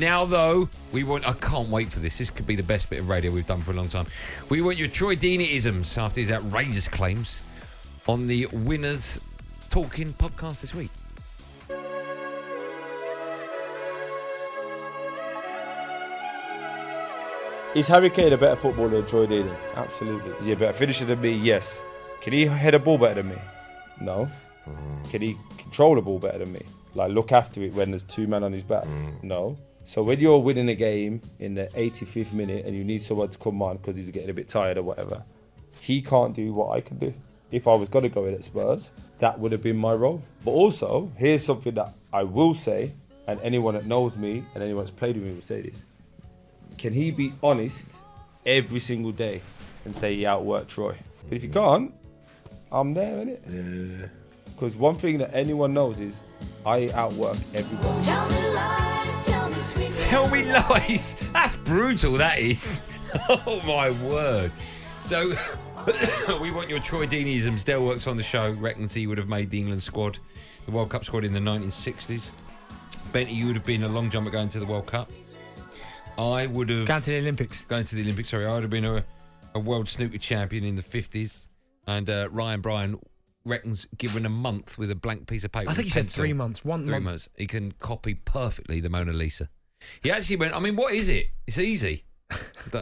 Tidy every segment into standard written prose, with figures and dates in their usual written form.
Now, though, I can't wait for this. This could be the best bit of radio we've done for a long time. We want your Troy Deeney-isms after his outrageous claims on the Winners Talking podcast this week. Is Harry Kane a better footballer than Troy Deeney? Absolutely. Is he a better finisher than me? Yes. Can he head a ball better than me? No. Can he control the ball better than me? Like look after it when there's two men on his back? No. So when you're winning a game in the 85th minute and you need someone to come on because he's getting a bit tired or whatever, he can't do what I can do. If I was going to go in at Spurs, that would have been my role. But also, here's something that I will say, and anyone that knows me and anyone that's played with me will say this. Can he be honest every single day and say he outworked Troy? But if he can't, I'm there, innit? Yeah. Because one thing that anyone knows is I outwork everybody. Tell me lies, tell me sweet. Tell me lies. That's brutal, that is. Oh, my word. So, we want your Troy Deeney-isms. Dale works on the show. Reckons he would have made the England squad, the World Cup squad in the 1960s. Benty, you would have been a long jumper going to the World Cup. I would have... Going to the Olympics. Going to the Olympics, sorry. I would have been a world snooker champion in the 50s. And Ryan Bryan reckons given a month with a blank piece of paper. I think he said 3 months. 3 months. He can copy perfectly the Mona Lisa. He actually went, I mean, what is it? It's easy.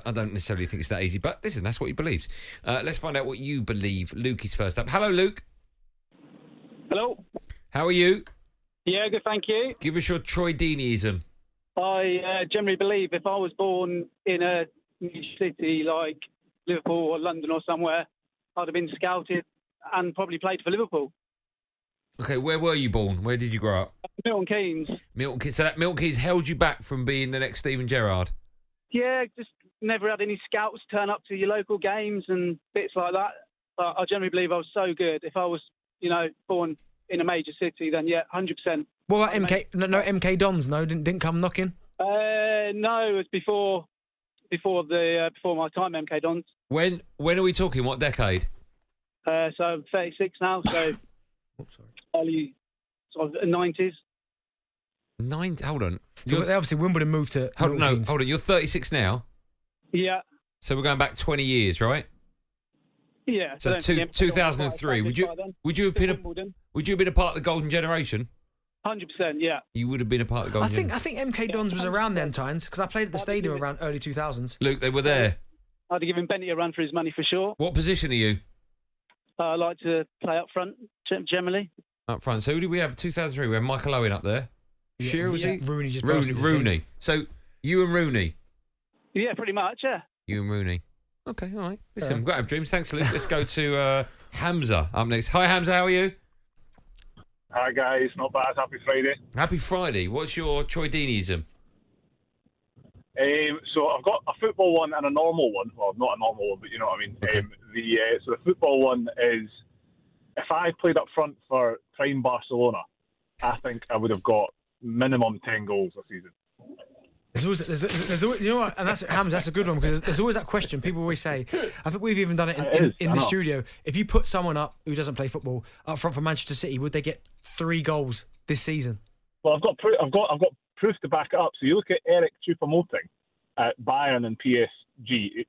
I don't necessarily think it's that easy, but listen, that's what he believes. Let's find out what you believe. Luke is first up. Hello, Luke. Hello. How are you? Yeah, good, thank you. Give us your Troy Deeney-ism. I generally believe if I was born in a new city like Liverpool or London or somewhere, I'd have been scouted and probably played for Liverpool. Okay, where were you born? Where did you grow up? Milton Keynes. Milton Keynes. So that Milton Keynes held you back from being the next Steven Gerrard? Yeah, just never had any scouts turn up to your local games and bits like that. But I generally believe I was so good. If I was, born in a major city, then yeah, 100%. What about MK? No, MK Dons. No, didn't come knocking. No, it was before my time. MK Dons. When are we talking? What decade? So I'm 36 now. So early sort of 90s. Hold on. So obviously Wimbledon moved to. Hold on. You're 36 now. Yeah. So we're going back 20 years, right? Yeah. So 2003. Would you have been a part of the golden generation? 100%. Yeah. You would have been a part of the golden generation. I think MK Dons was around them times because I played at the stadium around early 2000s. Luke, they were there. I'd have given Benty a run for his money for sure. What position are you? I like to play up front generally. Up front. So who did we have? 2003. We had Michael Owen up there. Yeah, Shearer, was he? Rooney. So you and Rooney. Yeah, pretty much. Yeah. You and Rooney. Okay, all right. Listen, we've got to have dreams. Thanks, Luke. Let's go to Hamza up next. Hi, Hamza. How are you? Hi, guys. Not bad. Happy Friday. Happy Friday. What's your Troy Deeney-ism? So I've got a football one and a normal one. Well, not a normal one, but you know what I mean. Okay. So the football one is, if I played up front for prime Barcelona, I think I would have got minimum 10 goals a season. There's always, you know what, and that's a good one because there's always that question. People always say, I think we've even done it in the studio. If you put someone up who doesn't play football up front for Manchester City, would they get 3 goals this season? Well, I've got proof to back it up. So you look at Erik Choupo-Moting at Bayern and PSG.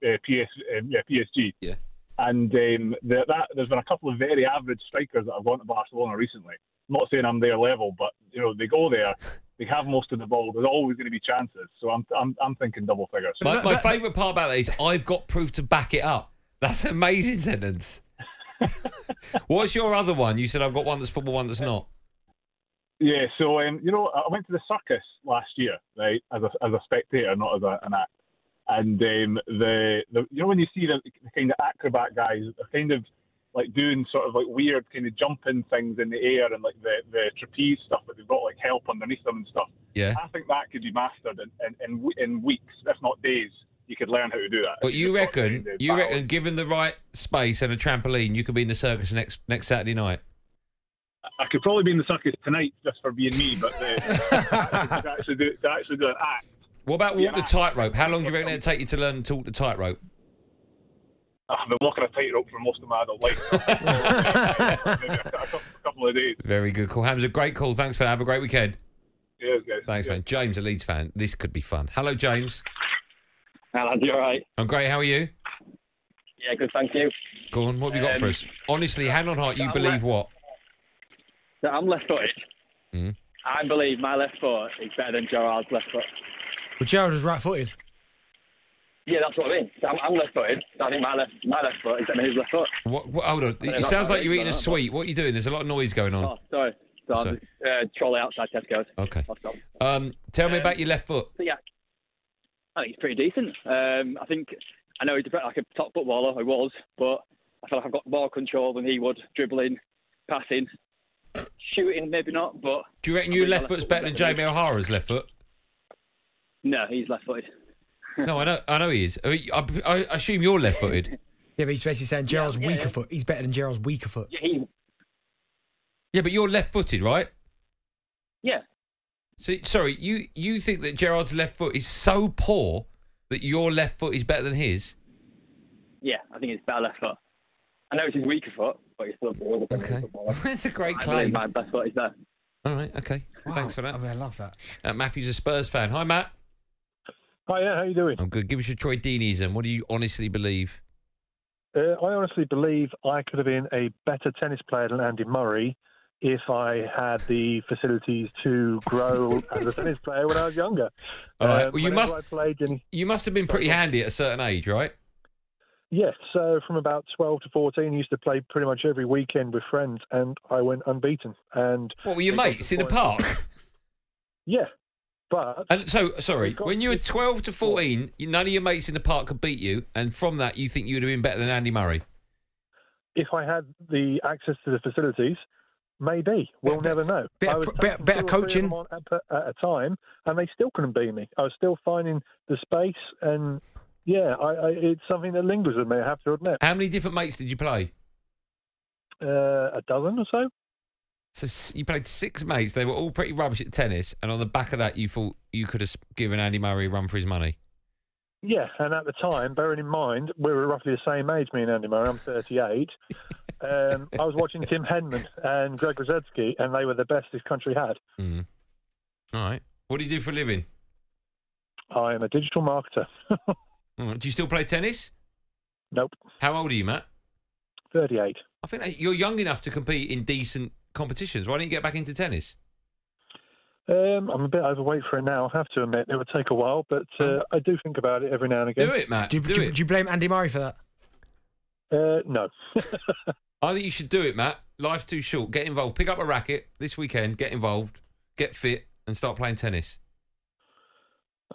Yeah. And there's been a couple of very average strikers that have gone to Barcelona recently. I'm not saying I'm their level, but they go there. They have most of the ball. There's always going to be chances. So I'm thinking double figures. My favourite part about that is I've got proof to back it up. That's an amazing sentence. What's your other one? You said I've got one that's football, one that's not. Yeah. So I went to the circus last year, right, as a spectator, not as an act. And the when you see the kind of acrobat guys, they're kind of like doing sort of like weird kind of jumping things in the air and like the trapeze stuff, but they've got like help underneath them and stuff. Yeah. I think that could be mastered in weeks, if not days. You could learn how to do that. But you reckon, given the right space and a trampoline, you could be in the circus next Saturday night? I could probably be in the circus tonight just for being me, but to actually do an act. What about walk the tightrope? How long do you reckon it'd take you to learn to walk the tightrope? I've been walking a tightrope for most of my adult life. Maybe a couple of days. Very good call. Hamza, great call. Thanks for that. Have a great weekend. Cheers, guys. Thanks, man. James, a Leeds fan. This could be fun. Hello, James. Hello, you all right? I'm great. How are you? Yeah, good, thank you. Go on. What have you got for us? Honestly, hand on heart, you believe what? So I'm left-footed. Mm. I believe my left foot is better than Gerrard's left foot. But Gerrard was right-footed. Yeah, that's what I mean. So I'm left-footed. So I think my left foot is better than his left foot. What, hold on. It sounds like you're eating a sweet. What are you doing? There's a lot of noise going on. Oh, sorry. So I'm trolley outside Tesco's. Okay. I'll stop. Tell me about your left foot. So yeah, I think he's pretty decent. I know he's like a top footballer. He was, but I feel like I've got more control than he would. Dribbling, passing, shooting, maybe not. But Do you reckon your left foot's better than Jamie O'Hara's left foot? No, he's left-footed. No, I know he is. I assume you're left-footed. Yeah, but he's basically saying Gerrard's weaker foot. He's better than Gerrard's weaker foot. Yeah, but you're left-footed, right? Yeah. So, sorry, you think that Gerrard's left foot is so poor that your left foot is better than his? Yeah, I think it's better left foot. I know it's his weaker foot, but he's still the Okay. That's a great I claim. believe my best foot is there. All right, okay. Wow. Thanks for that. I mean, I love that. Matthew's a Spurs fan. Hi, Matt. Hi, yeah, how you doing? I'm good. Give us your Troy Deeney-ism. What do you honestly believe? I honestly believe I could have been a better tennis player than Andy Murray if I had the facilities to grow as a tennis player when I was younger. All right. Well, you must have been pretty handy at a certain age, right? Yes. So from about 12 to 14, I used to play pretty much every weekend with friends, and I went unbeaten. And what were your mates in the park? Yeah. But and so, sorry, when you were 12 to 14, none of your mates in the park could beat you, and from that, you think you'd have been better than Andy Murray? If I had the access to the facilities, maybe. We'll never know. Better coaching. At a time, and they still couldn't beat me. I was still finding the space, and yeah, it's something that lingers with me, I have to admit. How many different mates did you play? A dozen or so. So you played 6 mates. They were all pretty rubbish at tennis, and on the back of that, you thought you could have given Andy Murray a run for his money. Yeah, and at the time, bearing in mind, we were roughly the same age, me and Andy Murray. I'm 38. I was watching Tim Henman and Greg Rosetsky, and they were the best this country had. Mm. All right. What do you do for a living? I am a digital marketer. Do you still play tennis? Nope. How old are you, Matt? 38. I think that you're young enough to compete in decent competitions. Why don't you get back into tennis? I'm a bit overweight for it now, I have to admit. It would take a while, but I do think about it every now and again. Do it, Matt. Do you blame Andy Murray for that? No. I think you should do it, Matt. Life's too short. Get involved. Pick up a racket this weekend. Get involved. Get fit and start playing tennis.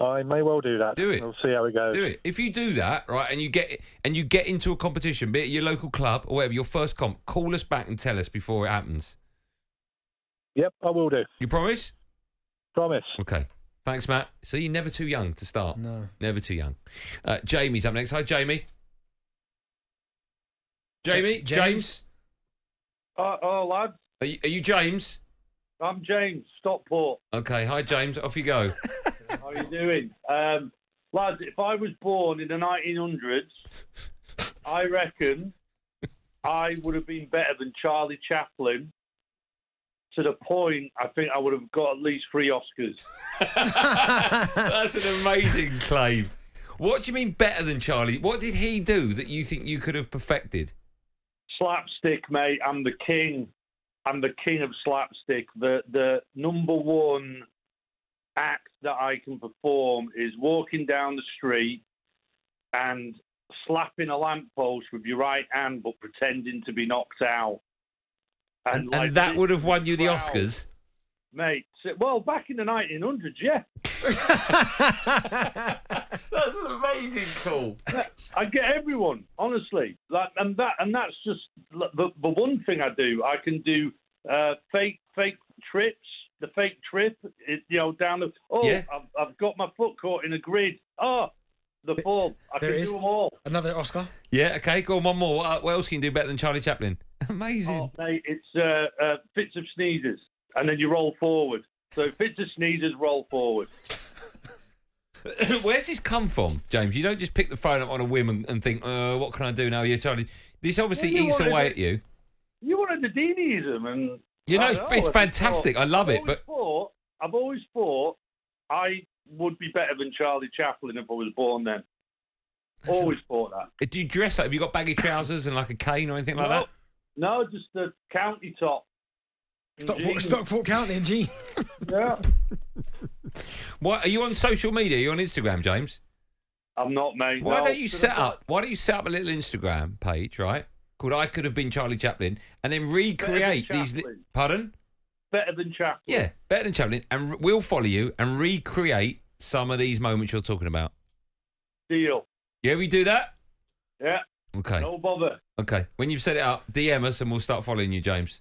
I may well do that. Do it. We'll see how it goes. Do it. If you do that, right, and you get into a competition, be it your local club or whatever, your first comp, call us back and tell us before it happens. Yep, I will do. You promise? Promise. Okay. Thanks, Matt. See, you're never too young to start. No. Never too young. Jamie's up next. Hi, Jamie. Jamie? James? Lads. Are you James? I'm James, Stockport. Okay. Hi, James. Off you go. How are you doing? Lads, if I was born in the 1900s, I reckon I would have been better than Charlie Chaplin, to the point I think I would have got at least 3 Oscars. That's an amazing claim. What do you mean better than Charlie? What did he do that you think you could have perfected? Slapstick, mate. I'm the king. I'm the king of slapstick. The number one act that I can perform is walking down the street and slapping a lamppost with your right hand but pretending to be knocked out. And that would have won you the Oscars? Mate, well, back in the 1900s, yeah. That's an amazing call. I get everyone, honestly. And that's just the one thing I do. I can do fake trips. The fake trip, down the. Oh, yeah. I've got my foot caught in a grid. Oh, the fall. I can do them all. Another Oscar. Yeah. Okay. Go on. One more. What else can you do better than Charlie Chaplin? Amazing. Oh, mate, it's fits of sneezes, and then you roll forward. So fits of sneezes, roll forward. Where's this come from, James? You don't just pick the phone up on a whim and think, what can I do now? Yeah, Charlie. This obviously eats away at you. You wanted the Deeney-ism, and it's fantastic. I love it. But I've always thought I would be better than Charlie Chaplin if I was born then. Always thought that. Do you dress like? Have you got baggy trousers and like a cane or anything like that? No, just the county top. Stockport County and jeans. Yeah. What are you on social media? Are you on Instagram, James? I'm not, mate. Why no. don't you set up a little Instagram page, right? Called I Could Have Been Charlie Chaplin, and then recreate these. Pardon? Better than Chaplin. Yeah, better than Chaplin, and we'll follow you and recreate some of these moments you're talking about. Deal. Yeah, we do that. Yeah. Okay. No bother. Okay. When you've set it up, DM us and we'll start following you, James.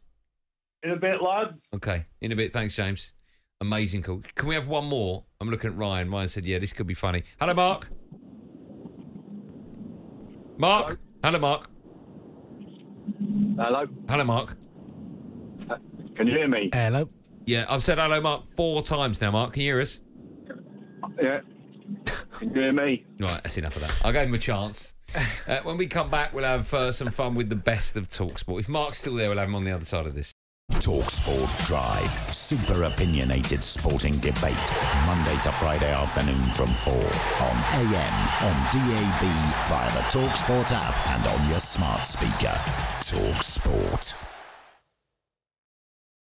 In a bit, lads. Okay. In a bit. Thanks, James. Amazing call. Can we have one more? I'm looking at Ryan. Ryan said, yeah, this could be funny. Hello, Mark. Mark. Hello, Mark. Hello. Hello, Mark. Can you hear me? Hello. Yeah, I've said hello, Mark, 4 times now, Mark. Can you hear us? Yeah. Can you hear me? Right, that's enough of that. I gave him a chance. When we come back, we'll have some fun with the best of talkSPORT. If Mark's still there, we'll have him on the other side of this. talkSPORT Drive. Super opinionated sporting debate. Monday to Friday afternoon from 4 on AM, on DAB, via the talkSPORT app and on your smart speaker. talkSPORT.